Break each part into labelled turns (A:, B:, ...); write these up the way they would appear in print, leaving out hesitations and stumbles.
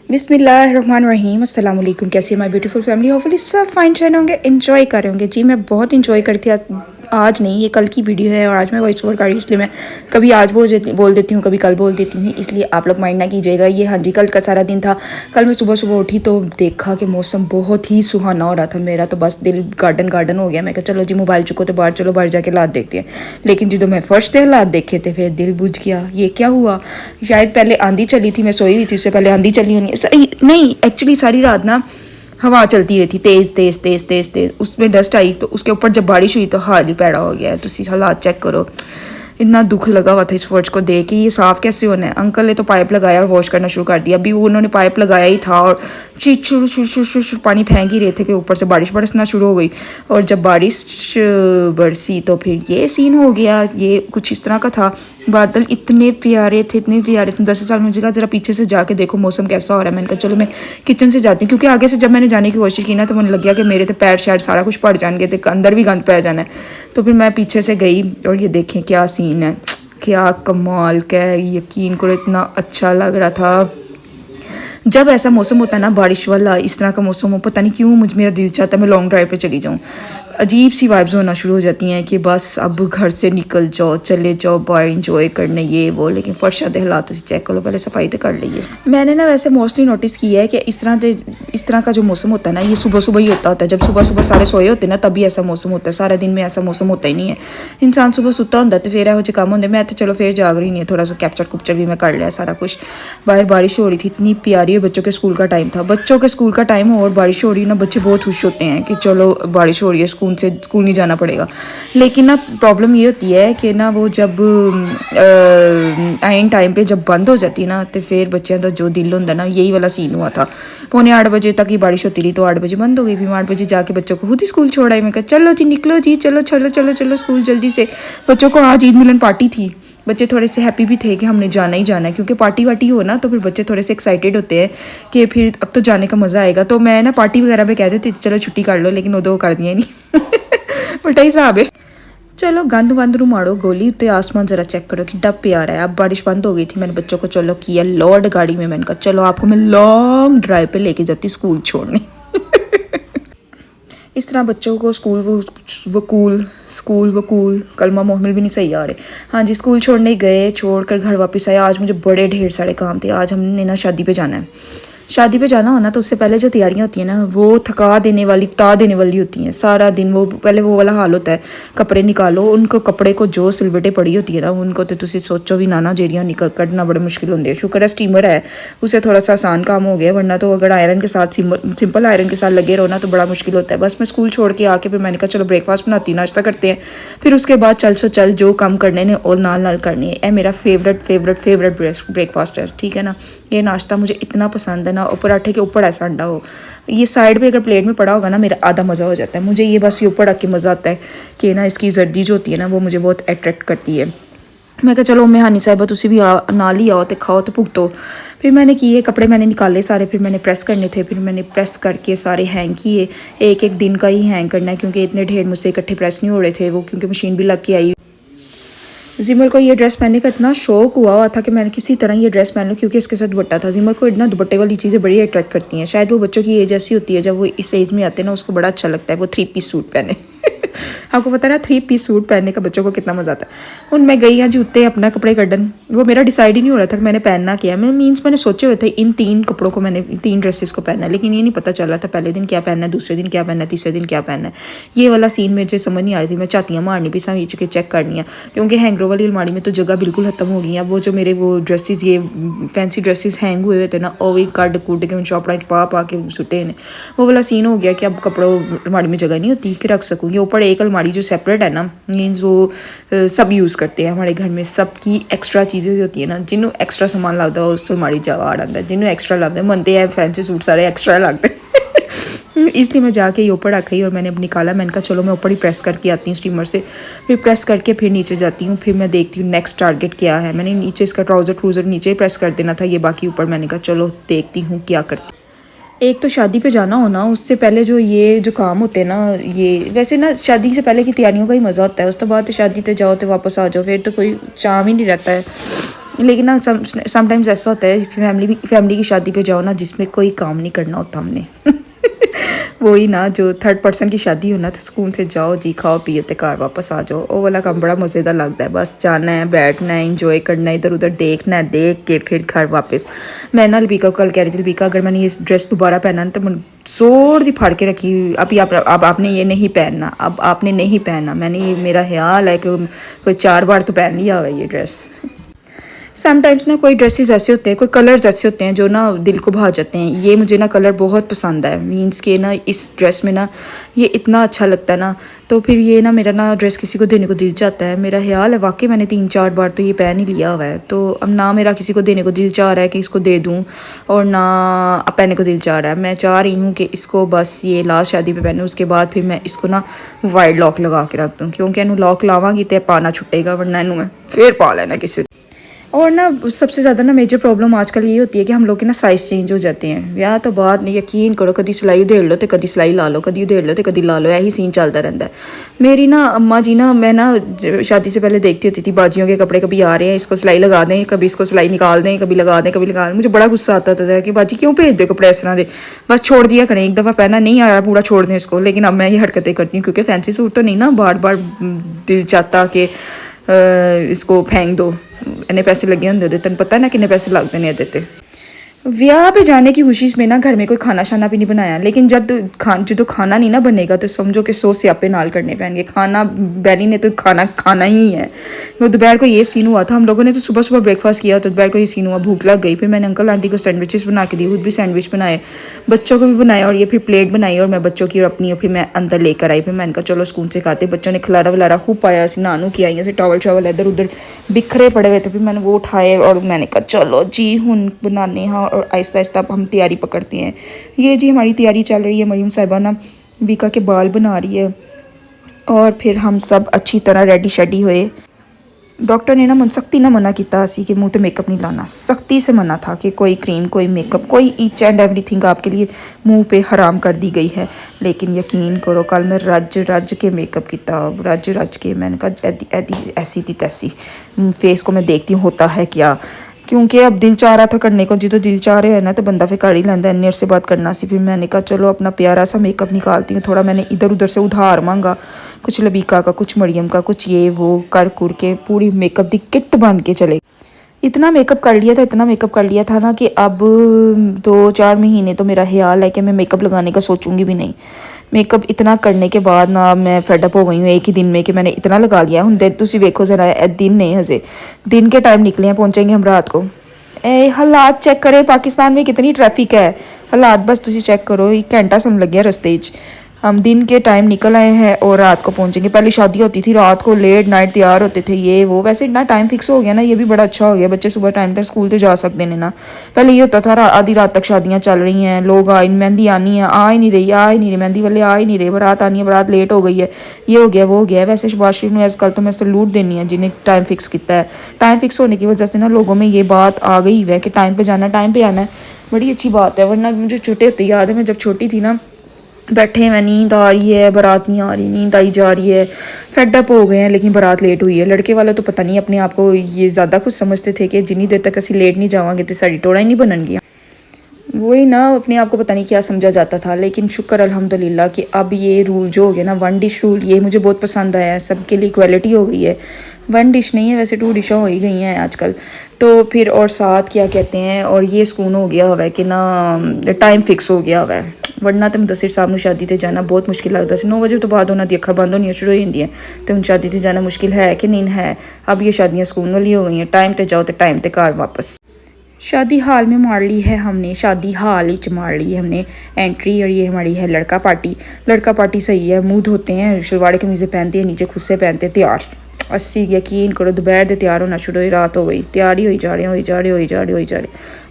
A: बिस्मिल्लाहिर्रहमानिर्रहीम अस्सलाम वालेकुम। कैसी है माय ब्यूटीफुल फैमिली? होपफुली सब फाइन चैन होंगे, एंजॉय कर रहे होंगे। जी मैं बहुत इंजॉय करती हूँ। आज नहीं, ये कल की वीडियो है और आज मैं वॉइस ओवर कर रही हूँ, इसलिए मैं कभी आज बोल देती हूँ, कभी कल बोल देती हूँ, इसलिए आप लोग माइंड ना कीजिएगा। ये हाँ जी, कल का सारा दिन था। कल मैं सुबह सुबह उठी तो देखा कि मौसम बहुत ही सुहाना हो रहा था। मेरा तो बस दिल गार्डन गार्डन हो गया। मैं कहा चलो जी मोबाइल चुको तो बाहर चलो, बाहर जाके हालात देखते हैं। लेकिन जो मैं फर्स्ट डे हालात देखे थे फिर दिल बुझ गया। ये क्या हुआ? शायद पहले आंधी चली थी, मैं सोई हुई थी, उससे पहले आंधी चली होनी नहीं, एक्चुअली सारी रात ना हवा चलती रही थी, तेज़ तेज़ तेज़ तेज़ तेज़। उसमें डस्ट आई तो उसके ऊपर जब बारिश हुई तो हाल ही पैड़ा हो गया है। तो हालात चेक करो, इतना दुख लगा हुआ था इस फर्श को देख के। ये साफ़ कैसे होना है? अंकल ने तो पाइप लगाया और वॉश करना शुरू कर दिया। अभी वो उन्होंने पाइप लगाया ही था और शुरू पानी फेंक ही रहे थे कि ऊपर से बारिश बरसना शुरू हो गई। और जब बारिश बरसी तो फिर ये सीन हो गया। ये कुछ इस तरह का था। बादल इतने प्यारे थे, इतने प्यारे थे। 10 साल मुझे कहा ज़रा पीछे से जाके देखो मौसम कैसा हो रहा है। मैंने कहा चलो मैं किचन से जाती हूँ, क्योंकि आगे से जब मैंने जाने की कोशिश की ना तो मुझे लग गया कि मेरे तो पैर शायद सारा कुछ पड़ जाएंगे, तो अंदर भी गंद पै जाना है। तो फिर मैं पीछे से गई और ये देखें क्या सीन है, क्या कमाल का है। यकीन करो इतना अच्छा लग रहा था। जब ऐसा मौसम होता है ना बारिश वाला, इस तरह का मौसम हो, पता नहीं क्यों मेरा दिल चाहता है मैं लॉन्ग ड्राइव पे चली जाऊँ। अजीब सी वाइब्स होना शुरू हो जाती हैं कि बस अब घर से निकल जाओ, चले जाओ बाहर इंजॉय करने ये वो। लेकिन फर्शा दे हालात चेक करो, पहले सफाई तो कर लीजिए। मैंने ना वैसे मोस्टली नोटिस किया है कि इस तरह का जो मौसम होता है ना, ये सुबह सुबह ही होता है। जब सुबह सुबह सारे सोए होते हैं ना तभी ऐसा मौसम होता है। सारा दिन में ऐसा मौसम होता ही नहीं है। इंसान सुबह सुता होता तो फिर जो काम होंगे। मैं तो चलो फिर जाग रही नहीं है, थोड़ा सा कैप्चर कुप्चर भी मैं कर लिया सारा कुछ। बाहर बारिश हो रही थी इतनी प्यारी, और बच्चों के स्कूल का टाइम था। बच्चों के स्कूल का टाइम हो और बारिश हो रही है ना, बच्चे बहुत खुश होते हैं कि चलो बारिश हो रही है, स्कूल नहीं जाना पड़ेगा। लेकिन ना प्रॉब्लम ये होती है कि ना वो जब आइन टाइम पे जब बंद हो जाती है ना तो फिर बच्चों का जो दिल होता है ना, यही वाला सीन हुआ था। 7:45 तक ही बारिश होती रही तो 8 बजे बंद हो गई। फिर 8 बजे जाके बच्चों को खुद ही स्कूल छोड़ आई। मैं कहा चलो जी निकलो जी, चलो चलो चलो चलो स्कूल जल्दी से। बच्चों को आज ईद मिलन पार्टी थी। बच्चे थोड़े से हैप्पी भी थे कि हमने जाना ही जाना है, क्योंकि पार्टी वार्टी हो ना तो फिर बच्चे थोड़े से एक्साइटेड होते हैं कि फिर अब तो जाने का मज़ा आएगा। तो मैं ना पार्टी वगैरह पे कह देती चलो छुट्टी कर लो, लेकिन वो कर दिया नहीं। उल्टा ही हिसाब है। चलो गंद वंद रू मारो गोली उत्ते, आसमान ज़रा चेक करो कि डब प्यारा है। अब बारिश बंद हो गई थी। मैंने बच्चों को चलो किया लॉर्ड गाड़ी में। मैंने कहा चलो आपको मैं लॉन्ग ड्राइव पे लेके जाती स्कूल छोड़ने। इस तरह बच्चों को स्कूल वकूल कलमा मोहम्मद भी नहीं सही आ रहे। हाँ जी, स्कूल छोड़ने गए, छोड़कर घर वापस आए। आज मुझे बड़े ढेर सारे काम थे। आज हमने ना शादी पे जाना है। शादी पे जाना हो ना तो उससे पहले जो तैयारियां होती हैं ना वो टा देने वाली होती हैं। सारा दिन वो पहले वो वाला हाल होता है, कपड़े निकालो। उनको कपड़े को जो सिलवटें पड़ी होती है ना उनको तो तुम सोचो भी ना जेरियां निकल कढ़ना बड़े मुश्किल होंगे। शुक्र है स्टीमर है, उससे थोड़ा सा आसान काम हो गया, वरना तो अगर आयरन के साथ सिंपल आयरन के साथ लगे रहो ना तो बड़ा मुश्किल होता है। बस मैं स्कूल छोड़ के आके फिर मैंने कहा चलो ब्रेकफास्ट बनाती, नाश्ता करते हैं। फिर उसके बाद चल जो काम करने ने और नाल करनी है। मेरा फेवरेट ब्रेकफास्ट है, ठीक है ना। ये नाश्ता मुझे इतना पसंद है ना, और पराठे के ऊपर ऐसा अंडा हो। ये साइड पे अगर प्लेट में पड़ा होगा ना मेरा आधा मज़ा हो जाता है। मुझे ये बस ये ऊपर आके मज़ा आता है कि ना इसकी जर्दी जो होती है ना वो मुझे बहुत अट्रैक्ट करती है। मैं कहा चलो मेहानी साहिबा तुसी भी नाल ही आओ तो खाओ तो भुगतो। फिर मैंने किए, कपड़े मैंने निकाले सारे, फिर मैंने प्रेस करने थे। फिर मैंने प्रेस करके सारे हैंग किए। एक दिन का ही हैंग करना है, क्योंकि इतने ढेर मुझसे इकट्ठे प्रेस नहीं हो रहे थे वो, क्योंकि मशीन भी लग के आई। जिमल को ये ड्रेस पहनने का इतना शौक हुआ था कि मैंने किसी तरह ये ड्रेस पहन लूँ, क्योंकि इसके साथ दुपट्टा था। जिमल को इतना दुपट्टे वाली चीज़ें बड़ी अट्रैक्ट करती हैं। शायद वो बच्चों की एज ऐसी होती है, जब वो इस एज में आते हैं ना उसको बड़ा अच्छा लगता है वो 3 पीस सूट पहने। आपको पता है ना 3 पीस सूट पहनने का बच्चों को कितना मज़ा आता है। उन मैं गई हाँ जूते अपना कपड़े कड्डन, वो मेरा डिसाइड ही नहीं हो रहा था कि मैंने पहनना क्या है। मैंने सोचे हुए थे इन 3 कपड़ों को, मैंने 3 ड्रेसेस को पहनना है, लेकिन ये नहीं पता चल रहा था पहले दिन क्या पहनना है, दूसरे दिन क्या पहनना है, तीसरे दिन क्या पहनना है। ये वाला सीन मुझे समझ नहीं आ रही थी। मैं चाहती मारनी भी सा के चेक करनी है, क्योंकि हैंगरों वाली अलमारी में तो जगह बिल्कुल खत्म हो गई है। वो जो मेरे वो ड्रेसेस ये फैंसी ड्रेसेस हैंग हुए हुए थे ना वो भी कड कुड के चौपड़ा पा के सुटे ने। वो वाला सीन हो गया कि अब कपड़ों अलमारी में जगह नहीं होती कि रख सकूँगी। ऊपर एक अलमारी जो सेपरेट है ना, मीन्स वो सब यूज़ करते हैं हमारे घर में। सबकी एक्स्ट्रा चीज़ें होती है ना, जिन्हों एक्स्ट्रा सामान लगता है उस अलमारी जगह आ आता है, जिन्हों एक्स्ट्रा लगता है मनते हैं फैंसी सूट सारे एक्स्ट्रा लगते हैं। इसलिए मैं जाके ये ऊपर रखी और मैंने अब निकाला। मैंने कहा चलो मैं ऊपर ही प्रेस करके आती हूँ स्टीमर से। फिर प्रेस करके फिर नीचे जाती हूँ, फिर मैं देखती हूँ नेक्स्ट टारगेट क्या है। मैंने नीचे इसका ट्राउज़र नीचे ही प्रेस कर देना था, ये बाकी ऊपर। मैंने कहा चलो देखती हूँ क्या करती। एक तो शादी पे जाना हो ना, उससे पहले जो ये जो काम होते हैं ना, ये वैसे ना शादी से पहले की तैयारियों का ही मज़ा होता है। उसके बाद तो शादी पे जाओ तो वापस आ जाओ, फिर तो कोई चाम ही नहीं रहता है। लेकिन ना समटाइम्स ऐसा होता है फैमिली की शादी पे जाओ ना जिसमें कोई काम नहीं करना होता हमने वही ना जो थर्ड पर्सन की शादी हो ना तो सुकून से जाओ जी, खाओ पियो ते घर वापस आ जाओ। वो वाला काम बड़ा मज़ेदार लगता है। बस जाना है, बैठना है, इंजॉय करना है, इधर उधर देखना है, देख के फिर घर वापस। मैं ना लबीका को कल कह रही थी, लबीका अगर मैंने ये ड्रेस दोबारा पहना ना तो मैं जोर दी फाड़ के रखी, अभी अब आपने ये नहीं पहनना, अब आपने नहीं पहनना। मैंने ये मेरा ख्याल है कि कोई 4 बार तो पहन लिया हुआ है ये ड्रेस। समटाइम्स ना कोई ड्रेसेस ऐसे होते हैं, कोई कलर्स ऐसे होते हैं जो ना दिल को भा जाते हैं। ये मुझे ना कलर बहुत पसंद है, मीन्स के ना इस ड्रेस में ना ये इतना अच्छा लगता है ना, तो फिर ये ना मेरा ना ड्रेस किसी को देने को दिल चाहता है। मेरा ख्याल है वाकई मैंने 3-4 बार तो ये पहन ही लिया हुआ है, तो अब ना मेरा किसी को देने को दिल चाह रहा है कि इसको दे दूँ, और ना अब पहनने को दिल चाह रहा है। मैं चाह रही हूँ कि इसको बस ये लास्ट शादी पे पहनूँ, उसके बाद फिर मैं इसको ना वाइड लॉक लगा के रख दूँ, क्योंकि इनू लॉक लावांगी तो पाना छुटेगा, वरना इनू मैं फिर पा लेना किसी। और ना सबसे ज़्यादा ना मेजर प्रॉब्लम आजकल ये होती है कि हम लोग के ना साइज़ चेंज हो जाते हैं। ब्याह तो बात नहीं, यकीन करो, कभी सिलाई उधेड़ लो तो कभी सिलाई ला लो, कभी उधेड़ लो तो कभी ला लो, यही सीन चलता रहता है। मेरी ना अम्मा जी ना, मैं ना शादी से पहले देखती होती थी बाजियों के कपड़े कभी आ रहे हैं, इसको सिलाई लगा दें, कभी इसको सिलाई निकाल दें, कभी लगा दें, कभी लगा दें। मुझे बड़ा गुस्सा आता था कि बाजी क्यों भेज दे कपड़े इस तरह दे, बस छोड़ दिया करें, एक दफ़ा पहना नहीं आ रहा पूरा छोड़ दें इसको। लेकिन अब मैं ये हरकतें करती हूँ क्योंकि फैंसी सूट तो नहीं ना बार बार दिल चाहता कि इसको फेंक दो, इन्ने पैसे लगे होंगे, तेन पता है ना किन्ने पैसे लगते हैं ਇਹਦੇ ब्याह पे जाने की खुशी में ना घर में कोई खाना शाना भी नहीं बनाया, लेकिन जो खाना नहीं ना बनेगा तो समझो कि 100 स्यापे नाल करने पैंगे। खाना बैनी ने तो खाना ही है। वो दोपहर को ये सीन हुआ था, हम लोगों ने तो सुबह सुबह ब्रेकफास्ट किया, तो दोपहर को ये सीन हुआ, भूख लग गई। फिर मैंने अंकल आंटी को सैंडविचेस बना के दिए, खुद भी सैंडविच बनाए, बच्चों को भी बनाया, और ये फिर प्लेट बनाई और मैं बच्चों की और अपनी, और फिर मैं अंदर लेकर आई। फिर मैंने कहा चलो स्कूल से खाते। बच्चों ने खिलारा वलारा खूब पाया, नानू की आई, टॉवल शॉवल इधर उधर बिखरे पड़े हुए थे। फिर मैंने वो उठाए और मैंने कहा चलो जी हूँ बनाने, हाँ, और आहिस्ता आहिस्ता हम तैयारी पकड़ते हैं। ये जी हमारी तैयारी चल रही है। मरियम साहिबा ना बीका के बाल बना रही है, और फिर हम सब अच्छी तरह रेडी शेडी हुए। डॉक्टर ने ना मन सख्ती ना मना किया सी कि मुँह तो मेकअप नहीं लाना, सख्ती से मना था कि कोई क्रीम, कोई मेकअप, कोई ईच एंड एवरीथिंग आपके लिए मुंह पे हराम कर दी गई है। लेकिन यकीन करो कल मैं रज के मेकअप किया, रज के। मैंने कहा ऐसी थी तैसी, फेस को मैं देखती हूँ होता है क्या, क्योंकि अब दिल चाह रहा था करने को। जो दिल चाह रहे हैं ना तो बंदा फिर कर ही लेंदा, इन्ने से बात करना सी। फिर मैंने कहा चलो अपना प्यारा सा मेकअप निकालती हूँ। थोड़ा मैंने इधर उधर से उधार मांगा, कुछ लबीका का, कुछ मरियम का, कुछ ये वो कर कुर के पूरी मेकअप की किट बन के चले। इतना मेकअप कर लिया था ना कि अब 2-4 महीने तो मेरा ख्याल है कि मैं मेकअप लगाने का सोचूंगी भी नहीं। मेकअप इतना करने के बाद ना मैं फेडअप हो गई हूँ एक ही दिन में कि मैंने इतना लगा लिया। हूँ तुम वेखो जरा, दिन नहीं हजे, दिन के टाइम निकले हैं, पहुँचेंगे हम रात को। हालात चेक करें पाकिस्तान में कितनी ट्रैफिक है, हालात बस तुम चेक करो। 1 घंटा सम लग गया रस्ते। हम दिन के टाइम निकल आए हैं और रात को पहुंचेंगे। पहले शादी होती थी रात को लेट नाइट तैयार होते थे, ये वो। वैसे इतना टाइम फिक्स हो गया ना, ये भी बड़ा अच्छा हो गया, बच्चे सुबह टाइम तक स्कूल तो जा सकते हैं ना। पहले ये होता था आधी रात तक शादियां चल रही हैं, लोग मेहंदी आनी है, आ ही नहीं रही मेहंदी वाले, आ ही नहीं रहे, बारात आनी है, बारात लेट हो गई है, ये हो गया वो हो गया। वैसे शहबाज शरीफ ने आजकल तो मैं सलूट देनी है जिन्हें टाइम फिक्स किया है। टाइम फिक्स होने की वजह से ना लोगों में ये बात आ गई है कि टाइम पर जाना, टाइम पर आना है, बड़ी अच्छी बात है। वरना मुझे छोटे होते याद है, मैं जब छोटी थी ना, बैठे मैं, नींद आ रही है, बारात नहीं आ रही, नींद आई जा रही है, फेडअप हो गए हैं, लेकिन बारात लेट हुई है। लड़के वाले तो पता नहीं अपने आप को ये ज़्यादा कुछ समझते थे कि जितनी देर तक असं लेट नहीं जावांगे तो साड़ी टोड़ा ही नहीं बननगियां। वही ना, अपने आप को पता नहीं क्या समझा जाता था। लेकिन शुक्र अल्हम्दुलिल्लाह कि अब ये रूल जो हो गया ना, 1 डिश रूल, ये मुझे बहुत पसंद आया है। सबके लिए इक्वालिटी हो गई है, 1 डिश नहीं है, वैसे 2 डिशें हो ही गई हैं आजकल तो। फिर और साथ क्या कहते हैं, और ये सुकून हो गया हुआ है कि ना टाइम फिक्स हो गया हुआ है। वरना तो मुदस्सिर साहब ने शादी से जाना बहुत मुश्किल लगता है। 9 बजे तो बाद उन्होंने अखा बंद होनी शुरू हो जाती हैं, तो उन शादी से जाना मुश्किल है कि नहीं है। अब ये शादियाँ सुकून वाली हो गई हैं, टाइम पर जाओ तो टाइम पर घर वापस। शादी हाल में मार ली है हमने, शादी हाल ही मार ली है हमने एंट्री। और ये हमारी है लड़का पार्टी। लड़का पार्टी सही है, मुँह धोते हैं, शलवार कमीज़ें पहनते हैं, नीचे खुस्से पहनते हैं, तैयार। 80 यकीन करो दोपहर से तैयार होना शुरू हुई, रात हो गई, तैयारी हो जा रही।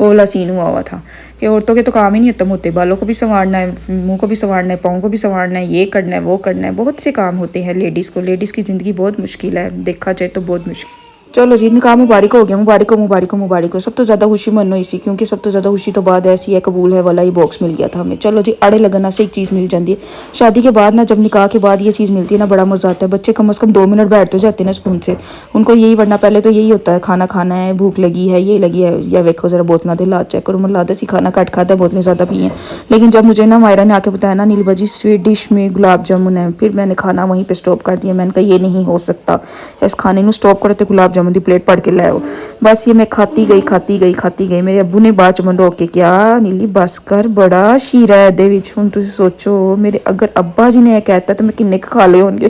A: वो वाला सीन हुआ था कि औरतों के तो काम ही नहीं खत्म होते। बालों को भी संवारना है, मुंह को भी संवारना है, पाँव को भी संवारना है, ये करना है, वो करना है, बहुत से काम होते हैं लेडीज़ को। लेडीज़ की ज़िंदगी बहुत मुश्किल है, देखा जाए तो बहुत मुश्किल। चलो जी निकाह मुबारक हो गया, मुबारक हो। सब तो ज़्यादा खुशी मन हुई सी, क्योंकि सब तो ज़्यादा खुशी तो बाद ऐसी है कबूल है वाला ही बॉक्स मिल गया था हमें। चलो जी आड़े लगना से एक चीज़ मिल जाती है शादी के बाद ना, जब निकाह के बाद ये चीज़ मिलती है ना बड़ा मज़ा आता है। बच्चे कम से कम 2 मिनट बैठ तो जाते हैं ना सुकून से, उनको यही, वरना पहले तो यही होता है खाना खाना है, भूख लगी है, ये लगी है, या वेखो ज़रा बोतलों के हालात चेक करो, मतलब लादा सी खाना घट खाता है, बोतलें ज़्यादा पी हैं। लेकिन जब मुझे ना मायरा ने आके बताया ना नीलबा जी स्वीट डिश में गुलाब जामुन है, फिर मैंने खाना वहीं पर स्टॉप कर दिया। मैंने कहा ये नहीं हो सकता, इस खाने को स्टॉप करो तो गुलाब जामुन की प्लेट पड़ के लाओ। बस ये मैं खाती गई। मेरे अब्बू ने बाद च मंडोक के क्या नीली बस कर, बड़ा शीरा है ਇਹਦੇ ਵਿੱਚ। ਹੁਣ ਤੁਸੀਂ सोचो मेरे अगर अब्बा जी ने कहता तो मैं किन्ने खा ले होंगे।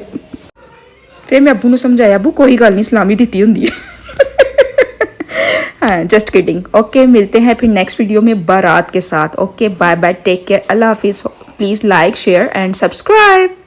A: फिर मैं अब्बू ने समझाया अब्बू कोई गल नहीं, सलामी दी होंगी है। हाँ जस्ट किडिंग। ओके मिलते हैं फिर नेक्स्ट वीडियो में बारात के साथ। Okay bye bye, take care, अल्लाह हाफिज़। Please like share and subscribe.